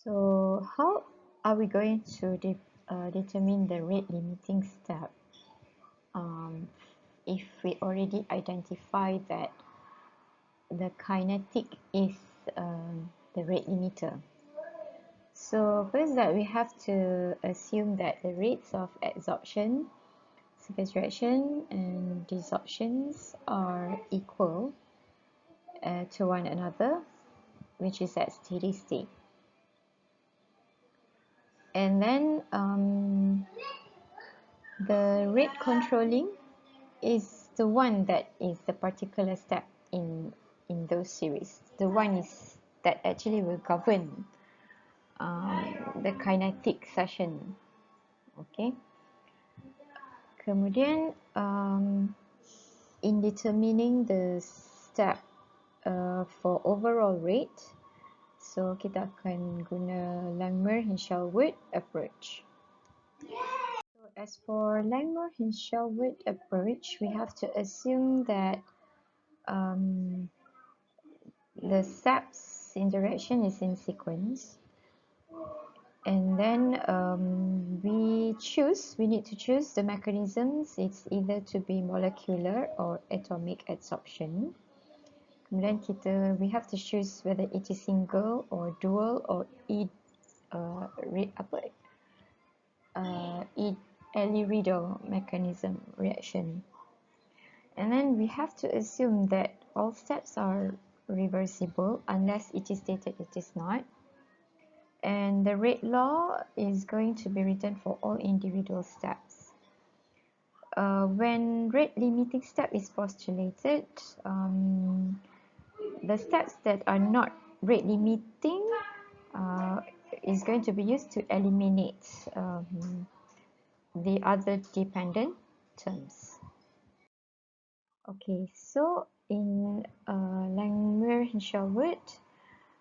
So how are we going to determine the rate limiting step if we already identify that the kinetic is the rate limiter? So first that we have to assume that the rates of adsorption, surface reaction and desorptions are equal to one another, which is at steady state. And then the rate controlling is the one that is the particular step in those series. The one is that actually will govern the kinetic session. Okay. Kemudian in determining the step for overall rate, so kita akan guna Langmuir Hinshelwood approach. So as for Langmuir Hinshelwood approach, we have to assume that the steps in direction is in sequence, and then we need to choose the mechanisms. It's either to be molecular or atomic adsorption. Kemudian we have to choose whether it is single or dual or Ehlers-Danlos mechanism reaction. And then we have to assume that all steps are reversible unless it is stated it is not. And the rate law is going to be written for all individual steps. When rate limiting step is postulated, the steps that are not rate limiting is going to be used to eliminate the other dependent terms. Okay, so in Langmuir Hinshelwood,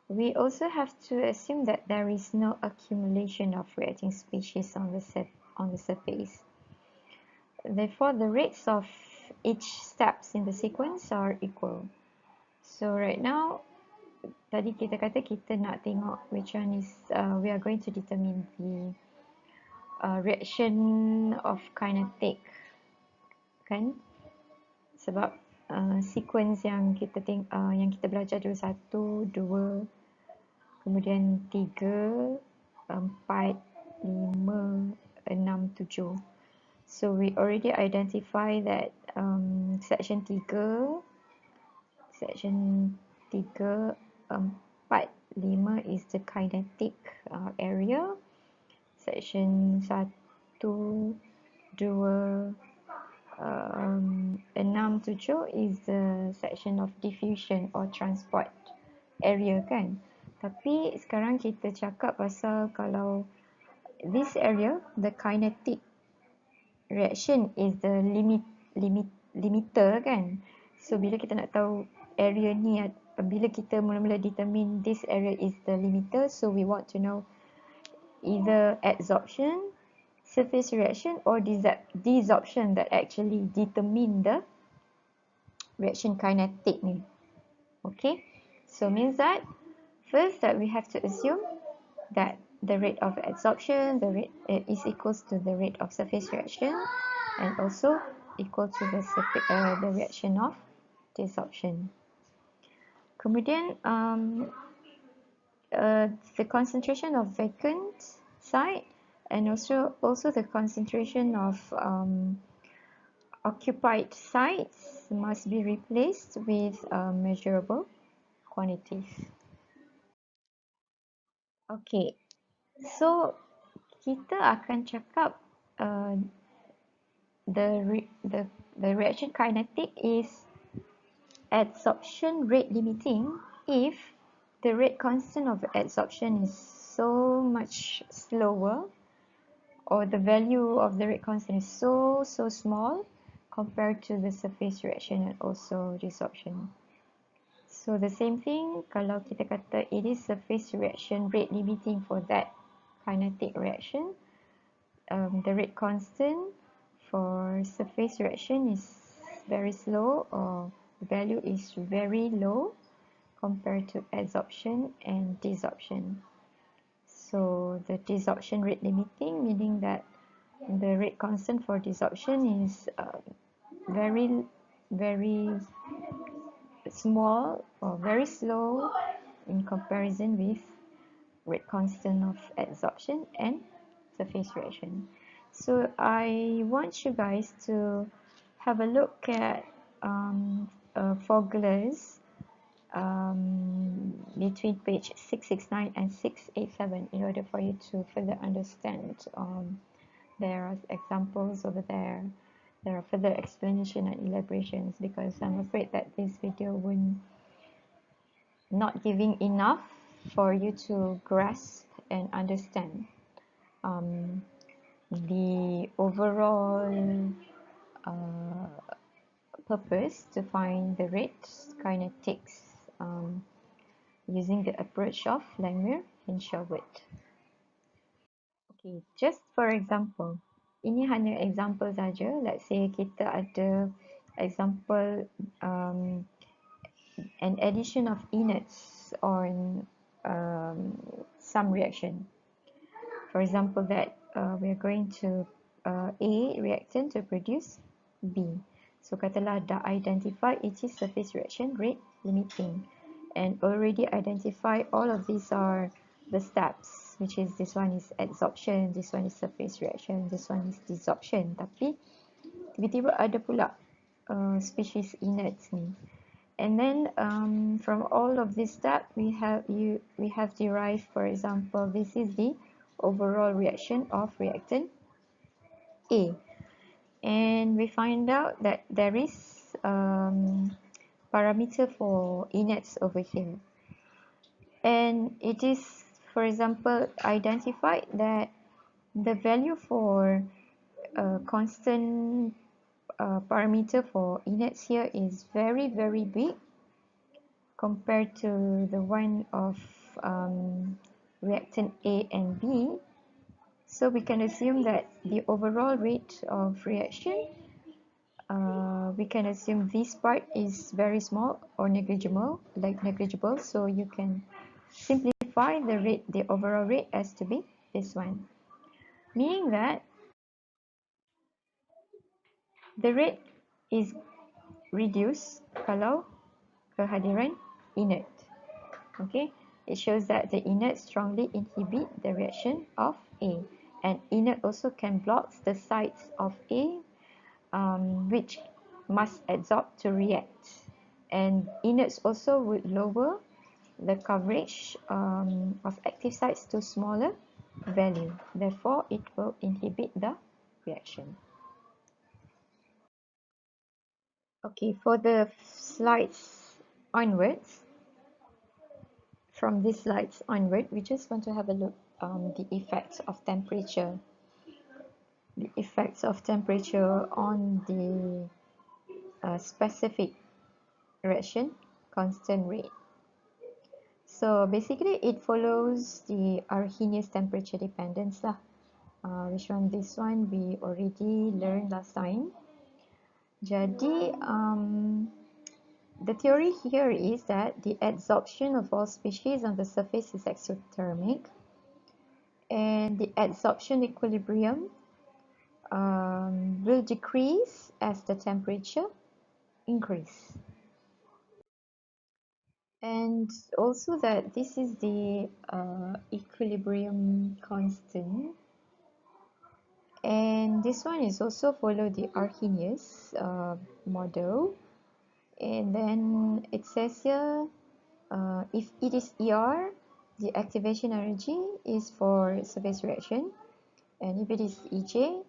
we also have to assume that there is no accumulation of reacting species on the surface. Therefore, the rates of each steps in the sequence are equal. So right now, tadi kita kata kita nak tengok which one is we are going to determine the reaction of kinetic, kan? Sebab sequence yang kita belajar dulu 1, 2, kemudian 3, 4, 5, 6, 7. So we already identify that section 3, 4, 5 is the kinetic area. Section 1, 2, 6, 7 is the section of diffusion or transport area, kan? Tapi sekarang kita cakap pasal kalau this area, the kinetic reaction is the limiter, kan? So bila kita nak tahu area ni, bila kita mula-mula determine this area is the limiter, so we want to know either adsorption, surface reaction or desorption that actually determine the reaction kinetic ni. Okay, so means that first that we have to assume that the rate of adsorption is equals to the rate of surface reaction and also equal to the reaction of desorption. Kemudian the concentration of vacant site and also the concentration of occupied sites must be replaced with measurable quantities. Okay, so kita akan cakap the reaction kinetic is adsorption rate limiting if the rate constant of adsorption is so much slower, or the value of the rate constant is so small compared to the surface reaction and also desorption. So the same thing kalau kita kata it is surface reaction rate limiting for that kinetic reaction, the rate constant for surface reaction is very slow or the value is very low compared to adsorption and desorption. So the desorption rate limiting, meaning that the rate constant for desorption is very, very small or very slow in comparison with rate constant of adsorption and surface reaction. So I want you guys to have a look at formulas between page 669 and 687 in order for you to further understand. There are examples over there. There are further explanation and elaborations, because I'm afraid that this video will not giving enough for you to grasp and understand the overall purpose to find the rate kinetics using the approach of Langmuir and Hinshelwood. Okay, just for example, ini hanya example saja. Let's say kita ada example an addition of inerts on some reaction. For example, that we are going to A reactant to produce B. So katalah dah identify each surface reaction rate limiting, and already identify all of these are the steps, which is this one is adsorption, this one is surface reaction, this one is desorption. Tapi tiba-tiba ada pula species inerts ni. And then from all of this step we have derived, for example, this is the overall reaction of reactant A, and we find out that there is parameter for inerts over here, and it is, for example, identified that the value for constant parameter for inerts here is very, very big compared to the one of reactant A and B. So we can assume that the overall rate of reaction, we can assume this part is very small or negligible, so you can simplify the overall rate as to be this one, meaning that the rate is reduced kalau kehadiran inert. Okay, it shows that the inert strongly inhibit the reaction of A, and inert also can block the sites of A, which must adsorb to react, and inerts also would lower the coverage of active sites to smaller value, therefore it will inhibit the reaction. Okay, for the slides onwards, from these slides onward, we just want to have a look the effects of temperature. The effects of temperature on the specific reaction constant rate. So basically it follows the Arrhenius temperature dependence lah. Which one? This one we already learned last time. Jadi the theory here is that the adsorption of all species on the surface is exothermic, and the adsorption equilibrium will decrease as the temperature increase. And also that this is the equilibrium constant, and this one is also follow the Arrhenius model. And then it says here, if it is ER, the activation energy is for surface reaction, and if it is EJ,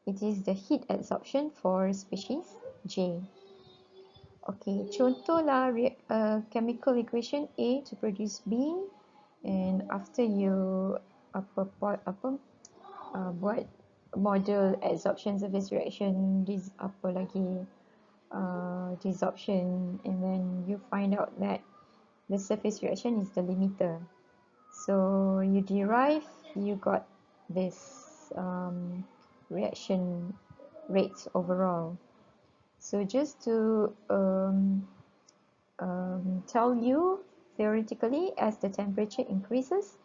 it is the heat adsorption for species J. Okay, contohlah chemical equation A to produce B, and after you buat model adsorption, surface reaction, desorption, and then you find out that the surface reaction is the limiter. So you derive, you got this reaction rates overall. So just to tell you theoretically, as the temperature increases,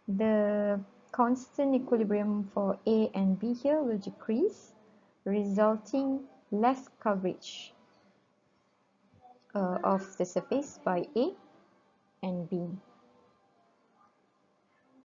the constant equilibrium for A and B here will decrease, resulting less coverage of the surface by A and B.